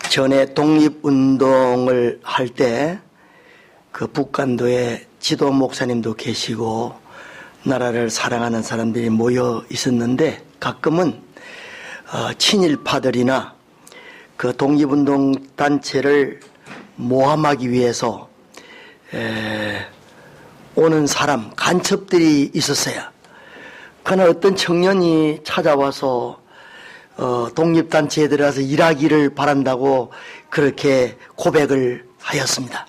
전에 독립운동을 할 때 그 북한도에 지도 목사님도 계시고 나라를 사랑하는 사람들이 모여 있었는데 가끔은 친일파들이나 그 독립운동 단체를 모함하기 위해서 오는 사람, 간첩들이 있었어요. 그러나 어떤 청년이 찾아와서 독립단체에 들어가서 일하기를 바란다고 그렇게 고백을 하였습니다.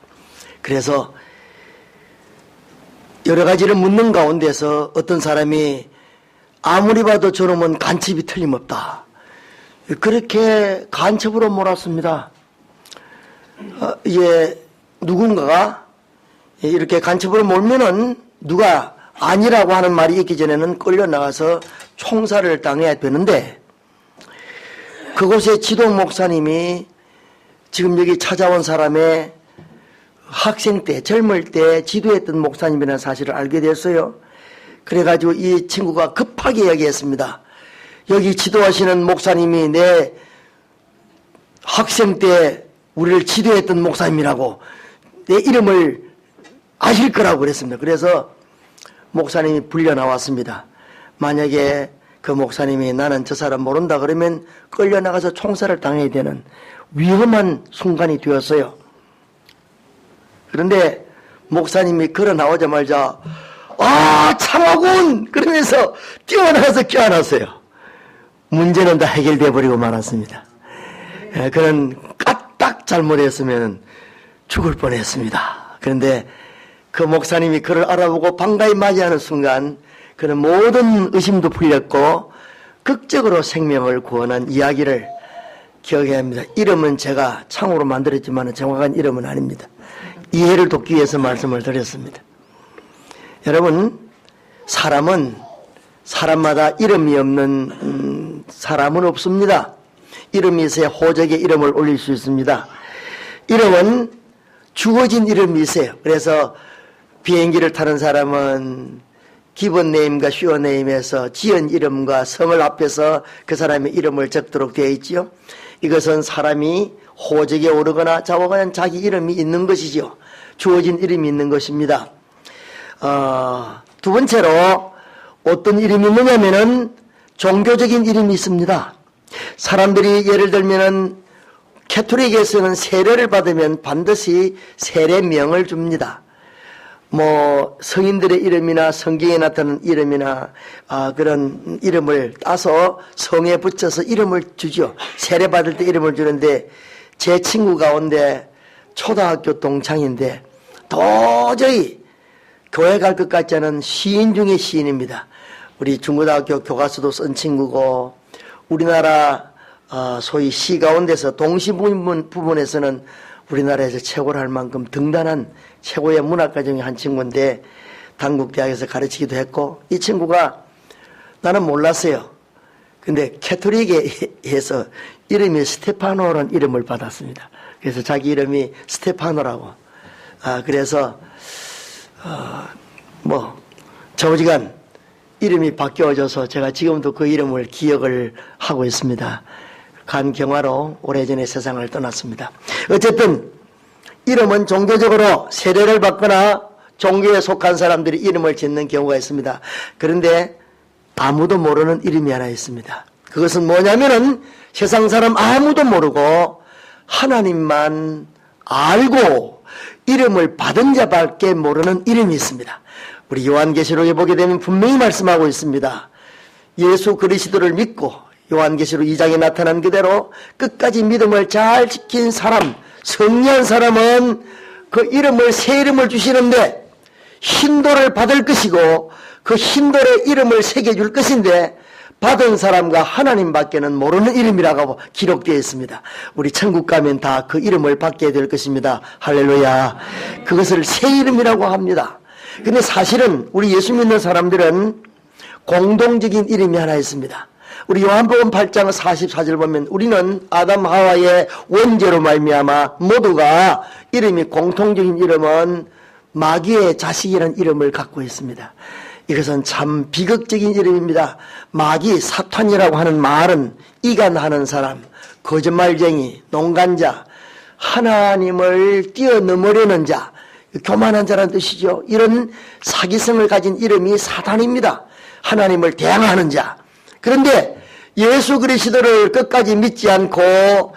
그래서 여러 가지를 묻는 가운데서 어떤 사람이 아무리 봐도 저놈은 간첩이 틀림없다. 그렇게 간첩으로 몰았습니다. 이게 누군가가 이렇게 간첩으로 몰면은 누가 아니라고 하는 말이 있기 전에는 끌려나가서 총살을 당해야 되는데 그곳에 지도 목사님이 지금 여기 찾아온 사람의 학생 때 젊을 때 지도했던 목사님이라는 사실을 알게 됐어요. 그래가지고 이 친구가 급하게 이야기했습니다. 여기 지도하시는 목사님이 내 학생 때 우리를 지도했던 목사님이라고 내 이름을 아실 거라고 그랬습니다. 그래서 목사님이 불려 나왔습니다. 만약에 그 목사님이 나는 저 사람 모른다 그러면 끌려나가서 총살을 당해야 되는 위험한 순간이 되었어요. 그런데 목사님이 걸어 나오자마자 참하군! 그러면서 뛰어나가서 껴안았어요. 문제는 다 해결되어 버리고 말았습니다. 그는 까딱 잘못했으면 죽을 뻔했습니다. 그런데 그 목사님이 그를 알아보고 반가이 맞이하는 순간 그는 모든 의심도 풀렸고 극적으로 생명을 구원한 이야기를 기억해야 합니다. 이름은 제가 창으로 만들었지만 정확한 이름은 아닙니다. 이해를 돕기 위해서 말씀을 드렸습니다. 여러분, 사람은 사람마다 이름이 없는 사람은 없습니다. 이름이 있어야 호적에 이름을 올릴 수 있습니다. 이름은 주어진 이름이 있어요. 그래서 비행기를 타는 사람은 기본 네임과 슈어 네임에서 지은 이름과 성을 합해서 그 사람의 이름을 적도록 되어 있지요. 이것은 사람이 호적에 오르거나 자고가는 자기 이름이 있는 것이죠. 주어진 이름이 있는 것입니다. 두 번째로 어떤 이름이 있느냐면은 종교적인 이름이 있습니다. 사람들이 예를 들면은 캐톨릭에서는 세례를 받으면 반드시 세례명을 줍니다. 성인들의 이름이나 성경에 나타나는 이름이나 그런 이름을 따서 성에 붙여서 이름을 주죠. 세례 받을 때 이름을 주는데 제 친구 가운데 초등학교 동창인데 도저히 교회 갈 것 같지 않은 시인 중에 시인입니다. 우리 중고등학교 교과서도 쓴 친구고 우리나라 소위 시 가운데서 동시 부분에서는 우리나라에서 최고로 할 만큼 등단한 최고의 문학가 중에 한 친구인데 단국대학에서 가르치기도 했고 이 친구가 나는 몰랐어요. 근데 캐톨릭에서 이름이 스테파노라는 이름을 받았습니다. 그래서 자기 이름이 스테파노라고. 그래서 저지간 이름이 바뀌어져서 제가 지금도 그 이름을 기억을 하고 있습니다. 간경화로 오래전에 세상을 떠났습니다. 어쨌든 이름은 종교적으로 세례를 받거나 종교에 속한 사람들이 이름을 짓는 경우가 있습니다. 그런데 아무도 모르는 이름이 하나 있습니다. 그것은 뭐냐면은 세상 사람 아무도 모르고 하나님만 알고 이름을 받은 자밖에 모르는 이름이 있습니다. 우리 요한계시록에 보게 되면 분명히 말씀하고 있습니다. 예수 그리스도를 믿고 요한계시록 2장에 나타난 그대로 끝까지 믿음을 잘 지킨 사람, 성리한 사람은 그 이름을 새 이름을 주시는데 hin도를 받을 것이고 그 hin도의 이름을 새겨줄 것인데 받은 사람과 하나님밖에는 모르는 이름이라고 기록되어 있습니다. 우리 천국 가면 다 그 이름을 받게 될 것입니다. 할렐루야. 그것을 새 이름이라고 합니다. 근데 사실은 우리 예수 믿는 사람들은 공동적인 이름이 하나 있습니다. 우리 요한복음 8장 44절 보면 우리는 아담 하와의 원죄로 말미암아 모두가 이름이 공통적인 이름은 마귀의 자식이라는 이름을 갖고 있습니다. 이것은 참 비극적인 이름입니다. 마귀 사탄이라고 하는 말은 이간하는 사람, 거짓말쟁이, 농간자, 하나님을 뛰어넘으려는 자, 교만한 자라는 뜻이죠. 이런 사기성을 가진 이름이 사단입니다. 하나님을 대항하는 자. 그런데 예수 그리스도를 끝까지 믿지 않고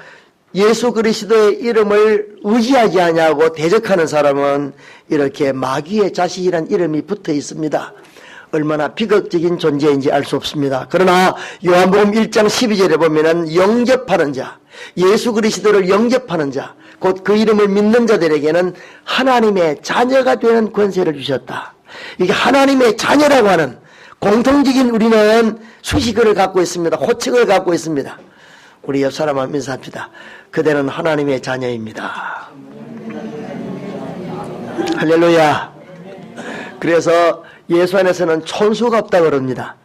예수 그리스도의 이름을 의지하지 않냐고 대적하는 사람은 이렇게 마귀의 자식이란 이름이 붙어 있습니다. 얼마나 비극적인 존재인지 알 수 없습니다. 그러나 요한복음 1장 12절에 보면은 영접하는 자, 예수 그리스도를 영접하는 자, 곧 그 이름을 믿는 자들에게는 하나님의 자녀가 되는 권세를 주셨다. 이게 하나님의 자녀라고 하는 공통적인 우리는 수식어를 갖고 있습니다. 호칭을 갖고 있습니다. 우리 옆 사람만 인사합시다. 그대는 하나님의 자녀입니다. 할렐루야. 그래서 예수 안에서는 촌수가 없다고 그럽니다.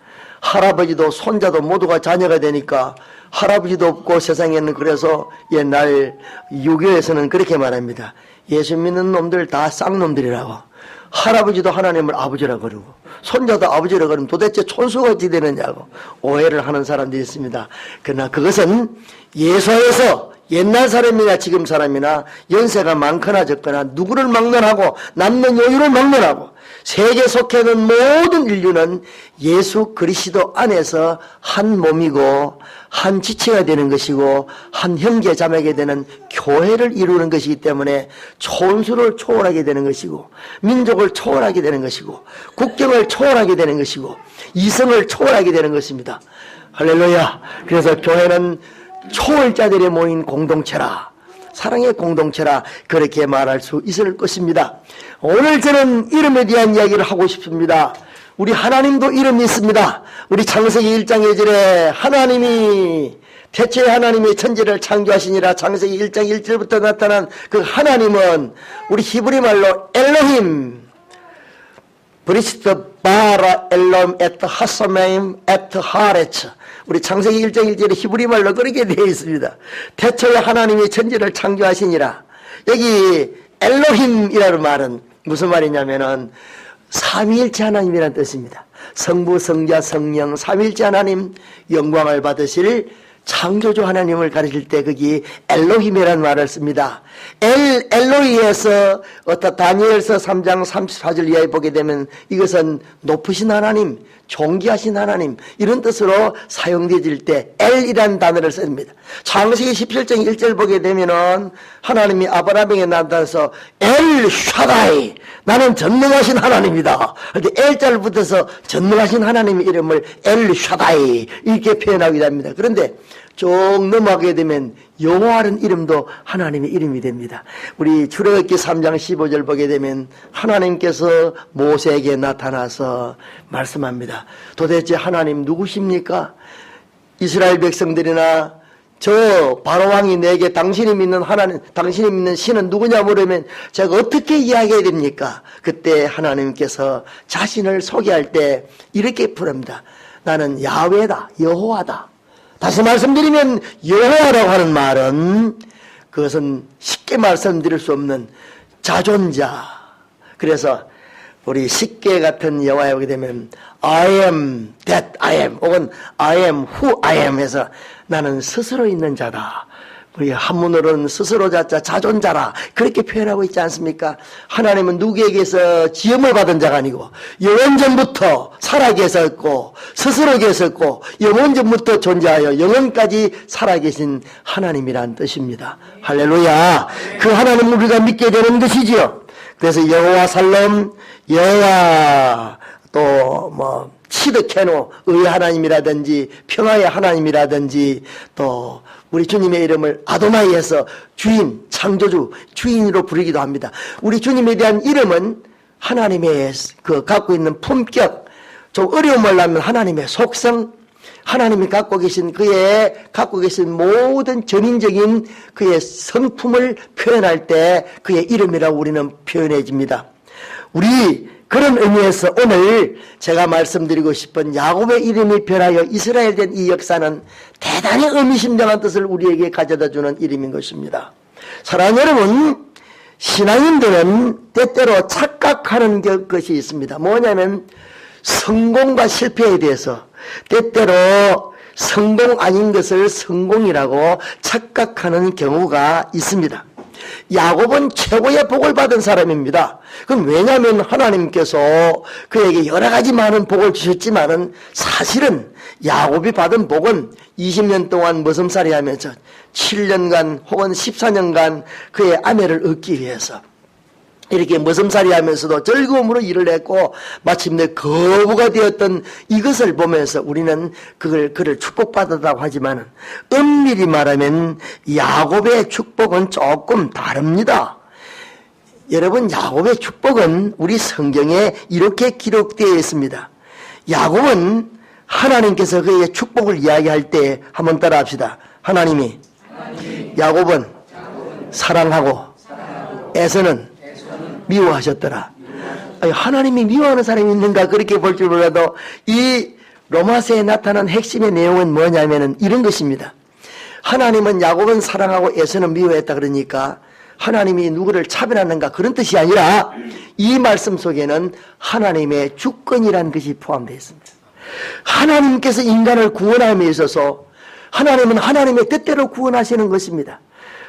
할아버지도 손자도 모두가 자녀가 되니까 할아버지도 없고 세상에는 그래서 옛날 유교에서는 그렇게 말합니다. 예수 믿는 놈들 다 쌍놈들이라고. 할아버지도 하나님을 아버지라고 그러고 손자도 아버지라고 그러면 도대체 촌수가 어찌 되느냐고 오해를 하는 사람들이 있습니다. 그러나 그것은 예수 안에서 옛날 사람이나 지금 사람이나 연세가 많거나 적거나 누구를 막론하고 남는 여유를 막론하고 세계 속해 있는 모든 인류는 예수 그리스도 안에서 한 몸이고 한 지체가 되는 것이고 한 형제 자매가 되는 교회를 이루는 것이기 때문에 촌수를 초월하게 되는 것이고 민족을 초월하게 되는 것이고 국경을 초월하게 되는 것이고 이성을 초월하게 되는 것입니다. 할렐루야. 그래서 교회는 초월자들이 모인 공동체라, 사랑의 공동체라 그렇게 말할 수 있을 것입니다. 오늘 저는 이름에 대한 이야기를 하고 싶습니다. 우리 하나님도 이름이 있습니다. 우리 창세기 1장 2절에 하나님이 태초에 하나님의 천지를 창조하시니라 창세기 1장 1절부터 나타난 그 하나님은 우리 히브리 말로 엘로힘 브리스트 바라 엘롬 에트 하사메임 에트 하레츠 우리 창세기 1장 1절에 히브리 말로 그렇게 되어 있습니다. 태초에 하나님이 천지를 창조하시니라. 여기 엘로힘이라는 말은 무슨 말이냐면은 삼위일체 하나님이라는 뜻입니다. 성부, 성자, 성령, 삼위일체 하나님 영광을 받으실 창조주 하나님을 가르칠 때 거기 엘로힘이라는 말을 씁니다. 엘로히에서 다니엘서 3장 34절 이하에 보게 되면 이것은 높으신 하나님, 존귀하신 하나님 이런 뜻으로 사용되질 때 엘이라는 단어를 씁니다. 창세기 17장 1절 보게 되면은 하나님이 아브라함에게 나타나서 엘 샤다이 나는 전능하신 하나님이다. 그런데 엘자를 붙여서 전능하신 하나님의 이름을 엘 샤다이 이렇게 표현하기도 합니다. 그런데 쭉 넘어가게 되면 여호와라는 이름도 하나님의 이름이 됩니다. 우리 출애굽기 3장 15절 보게 되면 하나님께서 모세에게 나타나서 말씀합니다. 도대체 하나님 누구십니까? 이스라엘 백성들이나 저 바로왕이 내게 당신이 믿는 하나님, 당신이 믿는 신은 누구냐 물으면 제가 어떻게 이야기해야 됩니까? 그때 하나님께서 자신을 소개할 때 이렇게 부릅니다. 나는 야훼다, 여호와다. 다시 말씀드리면 여호와라고 하는 말은 그것은 쉽게 말씀드릴 수 없는 자존자. 그래서 우리 식계 같은 여호와에 오게 되면 I am that I am 혹은 I am who I am 해서 나는 스스로 있는 자다. 우리 한문으로는 스스로 자자 자존자라 그렇게 표현하고 있지 않습니까? 하나님은 누구에게서 지음을 받은 자가 아니고 영원전부터 살아계셨고 스스로 계셨고 영원전부터 존재하여 영원까지 살아계신 하나님이란 뜻입니다. 할렐루야. 그 하나님을 우리가 믿게 되는 것이지요. 그래서 여호와 살롬, 여호와 또 치드케노 의의 하나님이라든지 평화의 하나님이라든지 또 우리 주님의 이름을 아도나이에서 주인, 창조주, 주인으로 부르기도 합니다. 우리 주님에 대한 이름은 하나님의 그 갖고 있는 품격, 좀 어려움을 하면 하나님의 속성, 하나님이 갖고 계신 모든 전인적인 그의 성품을 표현할 때 그의 이름이라고 우리는 표현해집니다. 우리 그런 의미에서 오늘 제가 말씀드리고 싶은 야곱의 이름이 변하여 이스라엘 된 이 역사는 대단히 의미심장한 뜻을 우리에게 가져다주는 이름인 것입니다. 사랑하는 여러분, 신앙인들은 때때로 착각하는 것이 있습니다. 뭐냐면 성공과 실패에 대해서 때때로 성공 아닌 것을 성공이라고 착각하는 경우가 있습니다. 야곱은 최고의 복을 받은 사람입니다. 그럼 왜냐하면 하나님께서 그에게 여러 가지 많은 복을 주셨지만은 사실은 야곱이 받은 복은 20년 동안 머슴살이 하면서 7년간 혹은 14년간 그의 아내를 얻기 위해서 이렇게 머슴살이 하면서도 즐거움으로 일을 했고 마침내 거부가 되었던 이것을 보면서 우리는 그를 축복받았다고 하지만 엄밀히 말하면 야곱의 축복은 조금 다릅니다. 여러분, 야곱의 축복은 우리 성경에 이렇게 기록되어 있습니다. 야곱은 하나님께서 그의 축복을 이야기할 때 한번 따라 합시다. 하나님이 야곱은 사랑하고 에서는 미워하셨더라. 아니, 하나님이 미워하는 사람이 있는가 그렇게 볼 줄 몰라도 이 로마서에 나타난 핵심의 내용은 뭐냐면은 이런 것입니다. 하나님은 야곱은 사랑하고 에서는 미워했다 그러니까 하나님이 누구를 차별하는가 그런 뜻이 아니라 이 말씀 속에는 하나님의 주권이라는 것이 포함되어 있습니다. 하나님께서 인간을 구원함에 있어서 하나님은 하나님의 뜻대로 구원하시는 것입니다.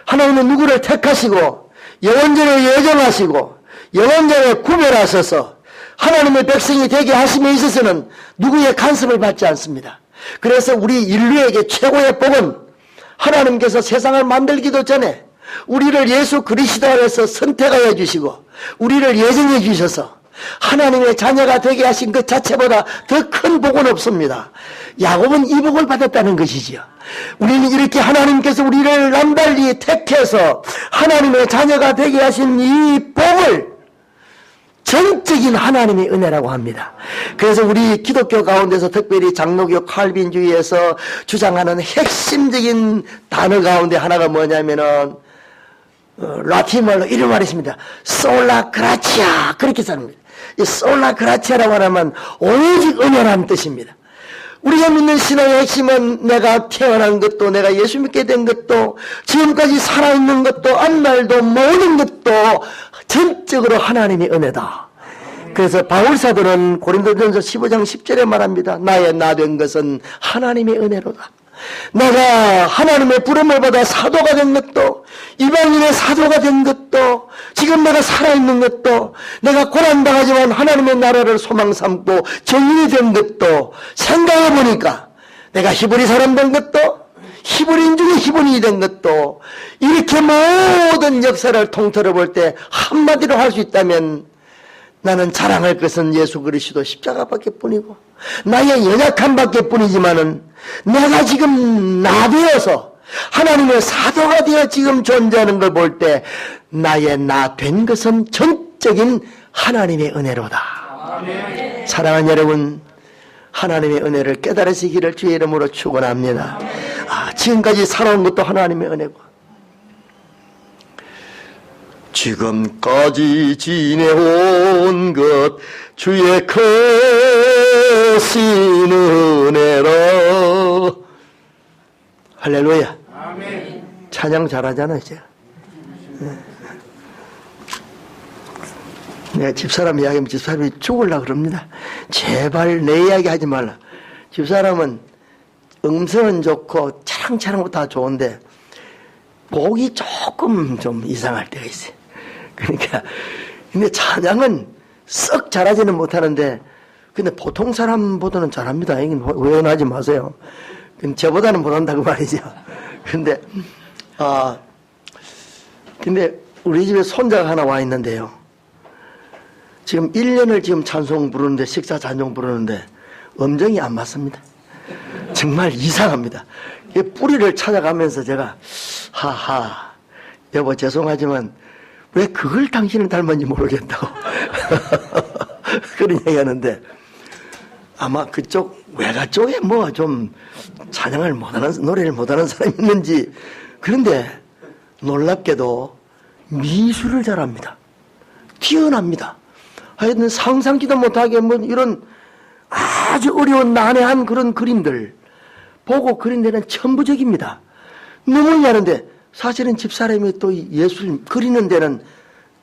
하나님은 누구를 택하시고 영원전에 예정하시고 영원전에 구별하셔서 하나님의 백성이 되게 하심에 있어서는 누구의 간섭을 받지 않습니다. 그래서 우리 인류에게 최고의 복은 하나님께서 세상을 만들기도 전에 우리를 예수 그리스도 안에서 선택하여 주시고 우리를 예정해 주셔서 하나님의 자녀가 되게 하신 것 자체보다 더 큰 복은 없습니다. 야곱은 이 복을 받았다는 것이지요. 우리는 이렇게 하나님께서 우리를 남달리 택해서 하나님의 자녀가 되게 하신 이 복을 전적인 하나님의 은혜라고 합니다. 그래서 우리 기독교 가운데서 특별히 장로교 칼빈주의에서 주장하는 핵심적인 단어 가운데 하나가 뭐냐면은 라틴말로 이런 말이 있습니다. 솔라 그라치아 그렇게 씁니다. 이 솔라 그라치아라고 하면 오직 은혜라는 뜻입니다. 우리가 믿는 신앙의 핵심은 내가 태어난 것도 내가 예수 믿게 된 것도 지금까지 살아있는 것도 앞날도 모든 것도 전적으로 하나님의 은혜다. 그래서 바울사도는 고린도전서 15장 10절에 말합니다. 나의 나 된 것은 하나님의 은혜로다. 내가 하나님의 부름을 받아 사도가 된 것도 이방인의 사도가 된 것도 지금 내가 살아있는 것도 내가 고난당하지만 하나님의 나라를 소망 삼고 정인이 된 것도 생각해보니까 내가 히브리 사람 된 것도 히브리인 중에 히브리인이 된 것도 이렇게 모든 역사를 통틀어 볼 때 한마디로 할 수 있다면 나는 자랑할 것은 예수 그리스도 십자가밖에 뿐이고 나의 연약함밖에 뿐이지만은 내가 지금 나 되어서 하나님의 사도가 되어 지금 존재하는 걸 볼 때 나의 나 된 것은 전적인 하나님의 은혜로다. 아멘. 사랑하는 여러분, 하나님의 은혜를 깨달으시기를 주의 이름으로 축원합니다. 지금까지 살아온 것도 하나님의 은혜고 지금까지 지내온 것 주의 크신 은혜로 할렐루야. 아멘. 찬양 잘하잖아 이제. 내가 집사람 이야기하면 집사람이 죽으려고 그럽니다. 제발 내 이야기 하지 말라. 집사람은 음성은 좋고 차랑차랑 다 좋은데 목이 조금 좀 이상할 때가 있어요. 그러니까 근데 찬양은 썩 잘하지는 못하는데 근데 보통 사람보다는 잘합니다. 오해하지 마세요. 저보다는 못한다고 말이죠. 근데 우리 집에 손자가 하나 와 있는데요. 지금 1년을 지금 찬송 부르는데 식사 찬송 부르는데 음정이 안 맞습니다. 정말 이상합니다. 뿌리를 찾아가면서 제가 하하 여보 죄송하지만 왜 그걸 당신을 닮았는지 모르겠다고 그런 얘기 하는데 아마 그쪽 외가 쪽에 뭐 좀 찬양을 못하는 노래를 못하는 사람이 있는지 그런데 놀랍게도 미술을 잘합니다. 뛰어납니다. 하여튼 상상지도 못하게 뭐 이런 아주 어려운 난해한 그런 그림들 보고 그린 데는 천부적입니다. 너무 잘하는데 사실은 집사람이 또 예술 그리는 데는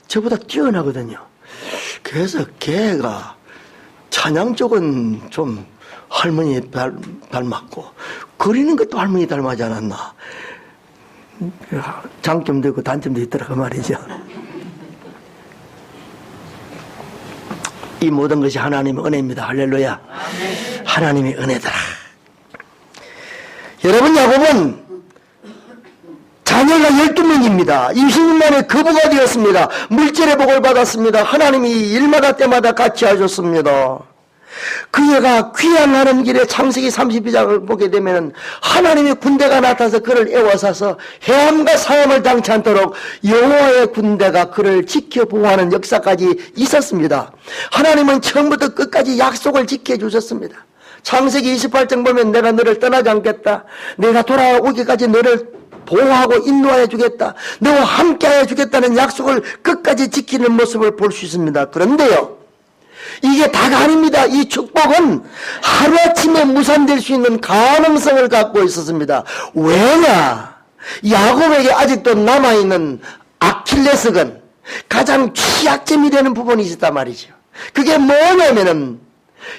저보다 뛰어나거든요. 그래서 걔가 찬양 쪽은 좀 할머니 닮았고, 그리는 것도 할머니 닮아지 않았나. 장점도 있고 단점도 있더라고 말이죠. 이 모든 것이 하나님의 은혜입니다. 할렐루야. 하나님의 은혜더라. 여러분, 야곱은 자녀가 12명입니다. 20년 만에 거부가 되었습니다. 물질의 복을 받았습니다. 하나님이 일마다 때마다 같이 하셨습니다. 그녀가 귀향하는 길에 창세기 32장을 보게 되면 하나님의 군대가 나타나서 그를 에워싸서 해함과 사함을 당치 않도록 여호와의 군대가 그를 지켜 보호하는 역사까지 있었습니다. 하나님은 처음부터 끝까지 약속을 지켜주셨습니다. 창세기 28장 보면 내가 너를 떠나지 않겠다. 내가 돌아오기까지 너를 보호하고 인도하여 주겠다. 너와 함께하여 주겠다는 약속을 끝까지 지키는 모습을 볼 수 있습니다. 그런데요, 이게 다가 아닙니다. 이 축복은 하루아침에 무산될 수 있는 가능성을 갖고 있었습니다. 왜냐? 야곱에게 아직도 남아있는 아킬레스건, 가장 취약점이 되는 부분이 있었단 말이죠. 그게 뭐냐면은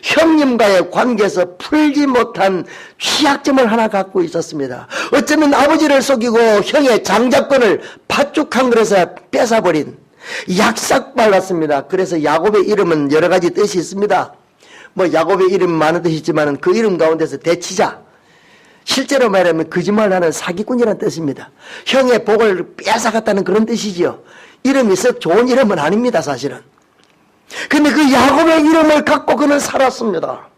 형님과의 관계에서 풀지 못한 취약점을 하나 갖고 있었습니다. 어쩌면 아버지를 속이고 형의 장자권을 팥죽한 그릇에 뺏어버린 약삭발랐습니다. 그래서 야곱의 이름은 여러 가지 뜻이 있습니다. 뭐 야곱의 이름 많은 뜻이 있지만 그 이름 가운데서 대치자, 실제로 말하면 거짓말하는 사기꾼이라는 뜻입니다. 형의 복을 뺏어갔다는 그런 뜻이지요. 이름이 썩 좋은 이름은 아닙니다, 사실은. 근데 그 야곱의 이름을 갖고 그는 살았습니다.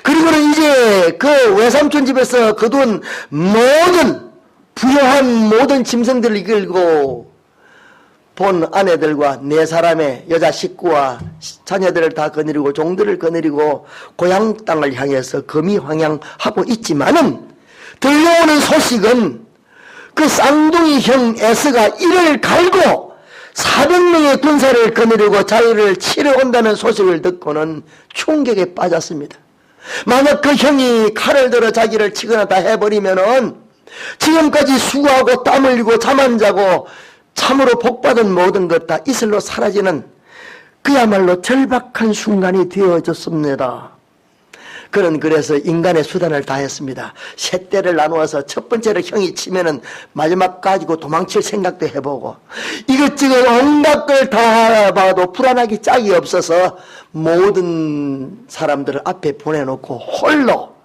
그리고는 이제 그 외삼촌 집에서 거둔 모든 부요한 모든 짐승들을 이끌고 본 아내들과 네 사람의 여자 식구와 자녀들을 다 거느리고 종들을 거느리고 고향 땅을 향해서 금이 황양하고 있지만은 들려오는 소식은 그 쌍둥이 형 에스가 이를 갈고 400명의 군사를 거느리고 자기를 치러 온다는 소식을 듣고는 충격에 빠졌습니다. 만약 그 형이 칼을 들어 자기를 치거나 다 해버리면은 지금까지 수고하고 땀 흘리고 잠 안 자고 참으로 복받은 모든 것 다 이슬로 사라지는 그야말로 절박한 순간이 되어졌습니다. 그는 그래서 인간의 수단을 다했습니다. 세 대를 나누어서 첫 번째로 형이 치면은 마지막 가지고 도망칠 생각도 해보고 이것저것 온갖 걸 다 봐도 불안하기 짝이 없어서 모든 사람들을 앞에 보내놓고 홀로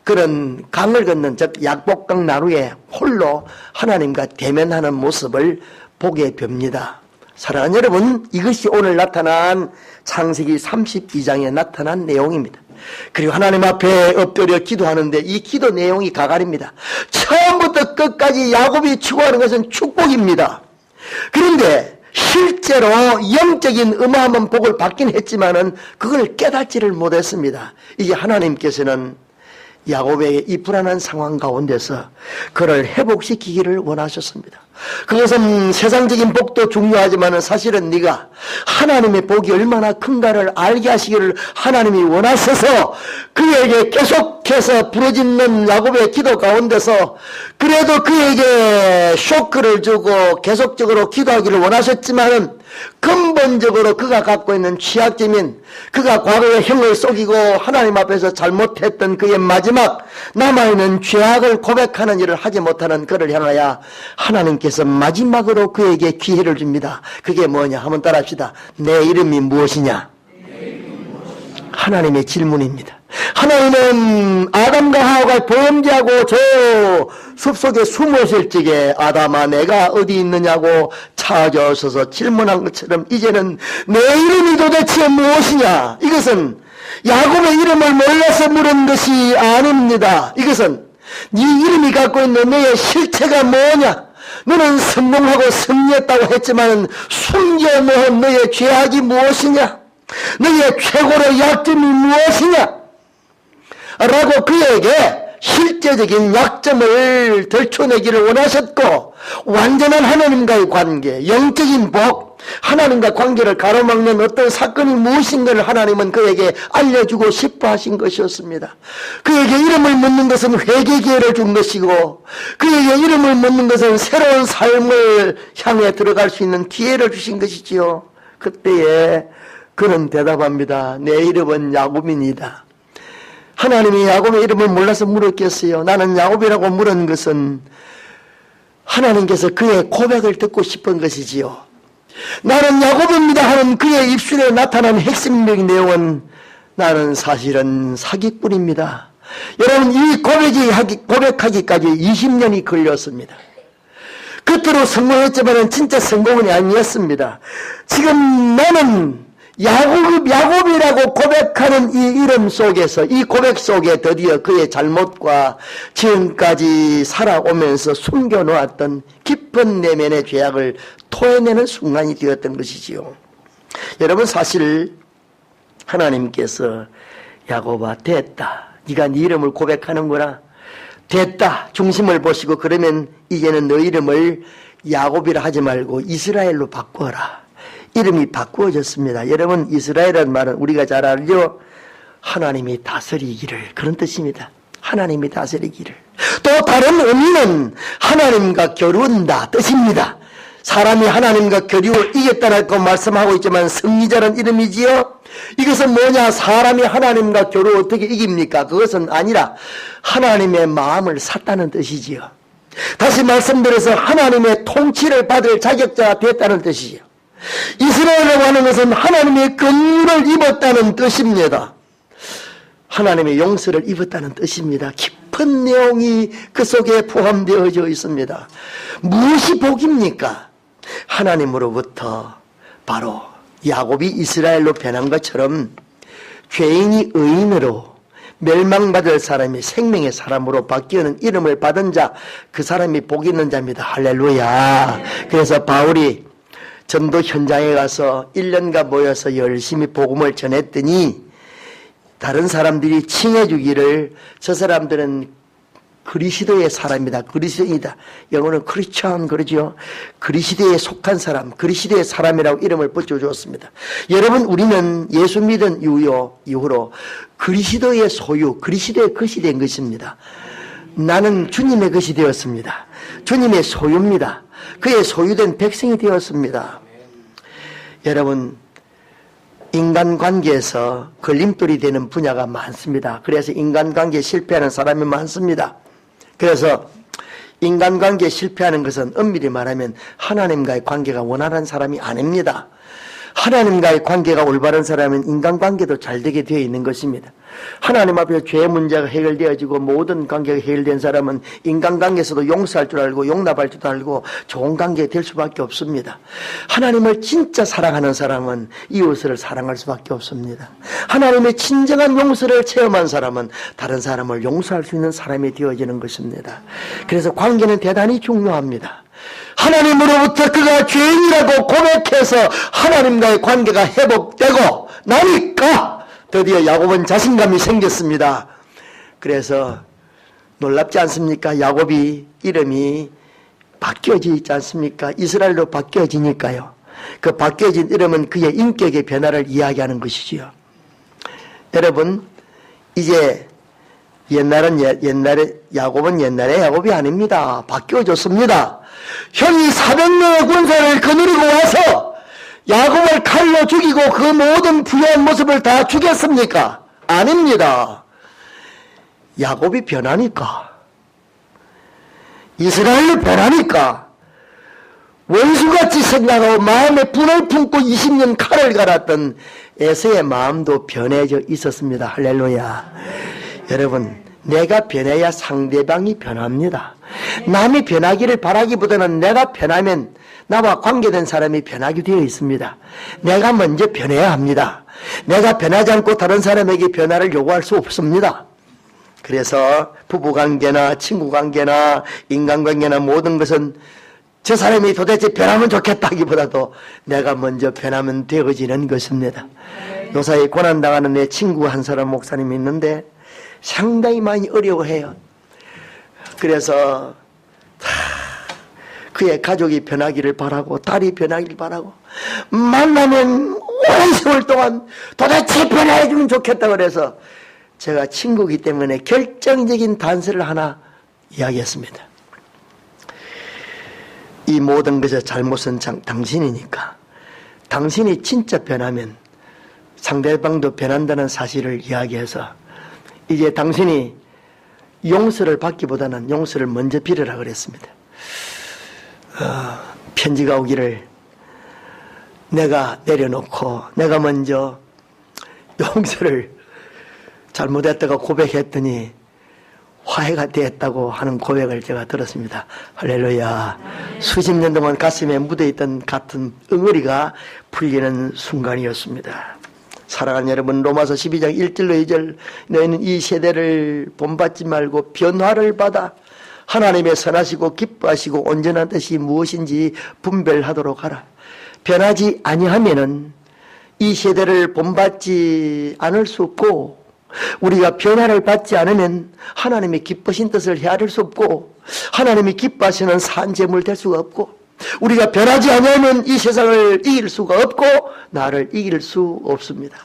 그런 강을 걷는 즉 약복강 나루에 홀로 하나님과 대면하는 모습을 보게 됩니다. 사랑하는 여러분, 이것이 오늘 나타난 창세기 32장에 나타난 내용입니다. 그리고 하나님 앞에 엎드려 기도하는데 이 기도 내용이 가갈입니다. 처음부터 끝까지 야곱이 추구하는 것은 축복입니다. 그런데 실제로 영적인 어마어마한 복을 받긴 했지만은 그걸 깨닫지를 못했습니다. 이게 하나님께서는 야곱에게 이 불안한 상황 가운데서 그를 회복시키기를 원하셨습니다. 그것은 세상적인 복도 중요하지만 사실은 네가 하나님의 복이 얼마나 큰가를 알게 하시기를 하나님이 원하셔서 그에게 계속해서 부르짖는 야곱의 기도 가운데서 그래도 그에게 쇼크를 주고 계속적으로 기도하기를 원하셨지만 근본적으로 그가 갖고 있는 취약점인 그가 과거에 형을 속이고 하나님 앞에서 잘못했던 그의 마지막 남아있는 죄악을 고백하는 일을 하지 못하는 그를 향하여 하나님께서 마지막으로 그에게 기회를 줍니다. 그게 뭐냐? 한번 따라합시다. 내 이름이 무엇이냐? 하나님의 질문입니다. 하나님은 아담과 하와가 범죄하고 저 숲속에 숨었을 적에 아담아 내가 어디 있느냐고 찾아오셔서 질문한 것처럼 이제는 내 이름이 도대체 무엇이냐? 이것은 야곱의 이름을 몰라서 물은 것이 아닙니다. 이것은 네 이름이 갖고 있는 너의 실체가 뭐냐? 너는 성공하고 승리했다고 했지만 숨겨놓은 너의 죄악이 무엇이냐? 너의 최고의 약점이 무엇이냐? 라고 그에게 실제적인 약점을 들춰내기를 원하셨고 완전한 하나님과의 관계, 영적인 복, 하나님과 관계를 가로막는 어떤 사건이 무엇인가를 하나님은 그에게 알려주고 싶어 하신 것이었습니다. 그에게 이름을 묻는 것은 회개 기회를 준 것이고 그에게 이름을 묻는 것은 새로운 삶을 향해 들어갈 수 있는 기회를 주신 것이지요. 그때에 그는 대답합니다. 내 이름은 야곱입니다. 하나님이 야곱의 이름을 몰라서 물었겠어요? 나는 야곱이라고 물은 것은 하나님께서 그의 고백을 듣고 싶은 것이지요. 나는 야곱입니다 하는 그의 입술에 나타난 핵심적인 내용은 나는 사실은 사기꾼입니다. 여러분, 이 고백하기까지 20년이 걸렸습니다. 끝으로 성공했지만 진짜 성공은 아니었습니다. 지금 나는 야곱이라고 고백하는 이 이름 속에서, 이 고백 속에 드디어 그의 잘못과 지금까지 살아오면서 숨겨놓았던 깊은 내면의 죄악을 토해내는 순간이 되었던 것이지요. 여러분, 사실 하나님께서 야곱아, 됐다, 네가 네 이름을 고백하는구나, 됐다, 중심을 보시고 그러면 이제는 너 이름을 야곱이라 하지 말고 이스라엘로 바꾸어라. 이름이 바꾸어졌습니다. 여러분, 이스라엘이라는 말은 우리가 잘 알죠? 하나님이 다스리기를, 그런 뜻입니다. 하나님이 다스리기를. 또 다른 의미는 하나님과 겨룬다 뜻입니다. 사람이 하나님과 겨루어 이겼다라고 말씀하고 있지만 승리자는 이름이지요. 이것은 뭐냐? 사람이 하나님과 겨루어 어떻게 이깁니까? 그것은 아니라 하나님의 마음을 샀다는 뜻이지요. 다시 말씀드려서 하나님의 통치를 받을 자격자가 됐다는 뜻이지요. 이스라엘이라고 하는 것은 하나님의 긍휼을 입었다는 뜻입니다. 하나님의 용서를 입었다는 뜻입니다. 깊은 내용이 그 속에 포함되어져 있습니다. 무엇이 복입니까? 하나님으로부터 바로 야곱이 이스라엘로 변한 것처럼 죄인이 의인으로, 멸망받을 사람이 생명의 사람으로 바뀌는 이름을 받은 자, 그 사람이 복 있는 자입니다. 할렐루야. 그래서 바울이 전도 현장에 가서 1년간 모여서 열심히 복음을 전했더니 다른 사람들이 칭해주기를, 저 사람들은 그리스도의 사람이다, 그리스도이다. 영어는 크리스천 그러죠. 그리스도에 속한 사람, 그리스도의 사람이라고 이름을 붙여주었습니다. 여러분, 우리는 예수 믿은 이후로 그리스도의 소유, 그리스도의 것이 된 것입니다. 나는 주님의 것이 되었습니다. 주님의 소유입니다. 그의 소유된 백성이 되었습니다. 여러분, 인간관계에서 걸림돌이 되는 분야가 많습니다. 그래서 인간관계에 실패하는 사람이 많습니다. 그래서 인간관계에 실패하는 것은 엄밀히 말하면 하나님과의 관계가 원활한 사람이 아닙니다. 하나님과의 관계가 올바른 사람은 인간관계도 잘 되게 되어 있는 것입니다. 하나님 앞에서 죄의 문제가 해결되어지고 모든 관계가 해결된 사람은 인간관계에서도 용서할 줄 알고 용납할 줄 알고 좋은 관계가 될 수밖에 없습니다. 하나님을 진짜 사랑하는 사람은 이웃을 사랑할 수밖에 없습니다. 하나님의 진정한 용서를 체험한 사람은 다른 사람을 용서할 수 있는 사람이 되어지는 것입니다. 그래서 관계는 대단히 중요합니다. 하나님으로부터 그가 죄인이라고 고백해서 하나님과의 관계가 회복되고 나니까 드디어 야곱은 자신감이 생겼습니다. 그래서 놀랍지 않습니까? 야곱이 이름이 바뀌어지지 않습니까? 이스라엘로 바뀌어지니까요. 그 바뀌어진 이름은 그의 인격의 변화를 이야기하는 것이지요. 여러분, 이제 옛날에 야곱은 옛날에 야곱이 아닙니다. 바뀌어졌습니다. 형이 400명의 군사를 거느리고 와서 야곱을 칼로 죽이고 그 모든 부유한 모습을 다 죽였습니까? 아닙니다. 야곱이 변하니까, 이스라엘로 변하니까 원수같이 생각하고 마음에 분을 품고 20년 칼을 갈았던 에서의 마음도 변해져 있었습니다. 할렐루야. 여러분, 내가 변해야 상대방이 변합니다. 남이 변하기를 바라기보다는 내가 변하면 나와 관계된 사람이 변하게 되어 있습니다. 내가 먼저 변해야 합니다. 내가 변하지 않고 다른 사람에게 변화를 요구할 수 없습니다. 그래서 부부관계나 친구관계나 인간관계나 모든 것은 저 사람이 도대체 변하면 좋겠다기보다도 내가 먼저 변하면 되어지는 것입니다. 요사이 고난당하는 내 친구 한 사람 목사님이 있는데 상당히 많이 어려워해요. 그래서 그의 가족이 변하기를 바라고 딸이 변하기를 바라고 만나면 오랜 세월 동안 도대체 변화해주면 좋겠다 그래서 제가 친구이기 때문에 결정적인 단서를 하나 이야기했습니다. 이 모든 것의 잘못은 당신이니까 당신이 진짜 변하면 상대방도 변한다는 사실을 이야기해서 이제 당신이 용서를 받기보다는 용서를 먼저 빌으라 그랬습니다. 편지가 오기를 내가 내려놓고 내가 먼저 용서를 잘못했다가 고백했더니 화해가 되었다고 하는 고백을 제가 들었습니다. 할렐루야. 수십 년 동안 가슴에 묻어있던 같은 응어리가 풀리는 순간이었습니다. 사랑하는 여러분, 로마서 12장 1절로 2절, 너희는 이 세대를 본받지 말고 변화를 받아 하나님의 선하시고 기뻐하시고 온전한 뜻이 무엇인지 분별하도록 하라. 변하지 아니하면은 이 세대를 본받지 않을 수 없고, 우리가 변화를 받지 않으면 하나님의 기쁘신 뜻을 헤아릴 수 없고, 하나님이 기뻐하시는 산재물 될 수가 없고, 우리가 변하지 않으면 이 세상을 이길 수가 없고 나를 이길 수 없습니다.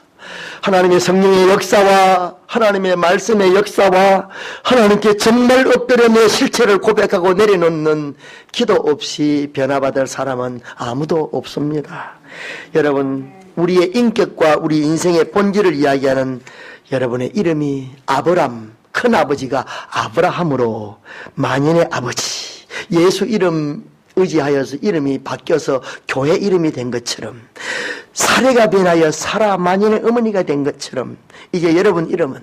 하나님의 성령의 역사와 하나님의 말씀의 역사와 하나님께 정말 엎드려 내 실체를 고백하고 내려놓는 기도 없이 변화받을 사람은 아무도 없습니다. 여러분, 우리의 인격과 우리 인생의 본질을 이야기하는 여러분의 이름이 아브람, 큰아버지가 아브라함으로 만연의 아버지, 예수 이름 의지하여서 이름이 바뀌어서 교회 이름이 된 것처럼, 사례가 변하여 사라 만연의 어머니가 된 것처럼, 이제 여러분 이름은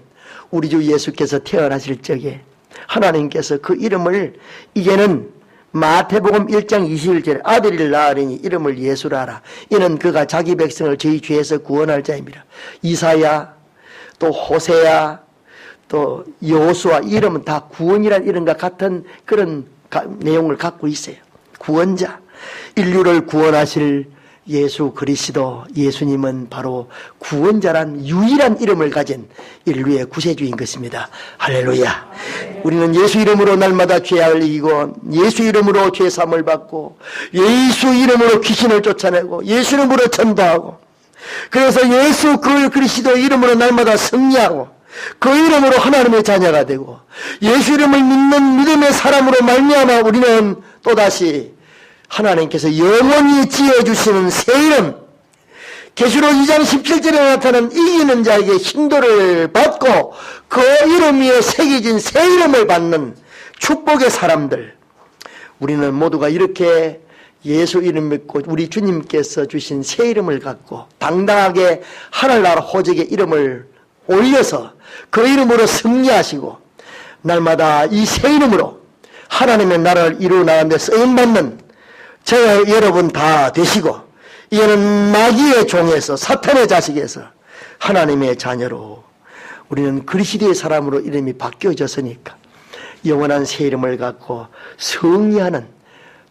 우리 주 예수께서 태어나실 적에 하나님께서 그 이름을 이제는 마태복음 1장 21절에 아들을 낳으리니 이름을 예수라 하라. 이는 그가 자기 백성을 저희 죄에서 구원할 자입니다. 이사야, 또 호세야, 또 여호수아, 이름은 다 구원이라는 이름과 같은 그런 내용을 갖고 있어요. 구원자, 인류를 구원하실 예수 그리스도, 예수님은 바로 구원자란 유일한 이름을 가진 인류의 구세주인 것입니다. 할렐루야. 우리는 예수 이름으로 날마다 죄악을 이기고, 예수 이름으로 죄사함을 받고, 예수 이름으로 귀신을 쫓아내고, 예수 이름으로 전도하고, 그래서 예수 그리스도 이름으로 날마다 승리하고, 그 이름으로 하나님의 자녀가 되고, 예수 이름을 믿는 믿음의 사람으로 말미암아 우리는 또다시 하나님께서 영원히 지어주시는 새 이름, 계시록 2장 17절에 나타난 이기는 자에게 힘도를 받고 그 이름 위에 새겨진 새 이름을 받는 축복의 사람들, 우리는 모두가 이렇게 예수 이름 믿고 우리 주님께서 주신 새 이름을 갖고 당당하게 하늘나라 호적의 이름을 올려서 그 이름으로 승리하시고, 날마다 이 새 이름으로 하나님의 나라를 이루어 나가는 데 쓰임받는 저와 여러분 다 되시고, 이제는 마귀의 종에서, 사탄의 자식에서 하나님의 자녀로, 우리는 그리스도의 사람으로 이름이 바뀌어졌으니까 영원한 새 이름을 갖고 승리하는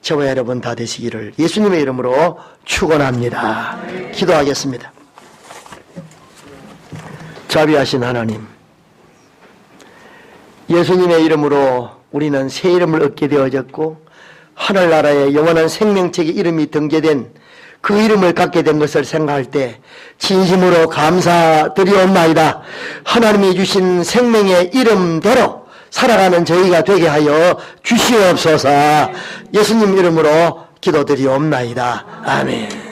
저와 여러분 다 되시기를 예수님의 이름으로 축원합니다. 기도하겠습니다. 자비하신 하나님, 예수님의 이름으로 우리는 새 이름을 얻게 되어졌고, 하늘나라의 영원한 생명책의 이름이 등재된 그 이름을 갖게 된 것을 생각할 때 진심으로 감사드리옵나이다. 하나님이 주신 생명의 이름대로 살아가는 저희가 되게 하여 주시옵소서. 예수님 이름으로 기도드리옵나이다. 아멘.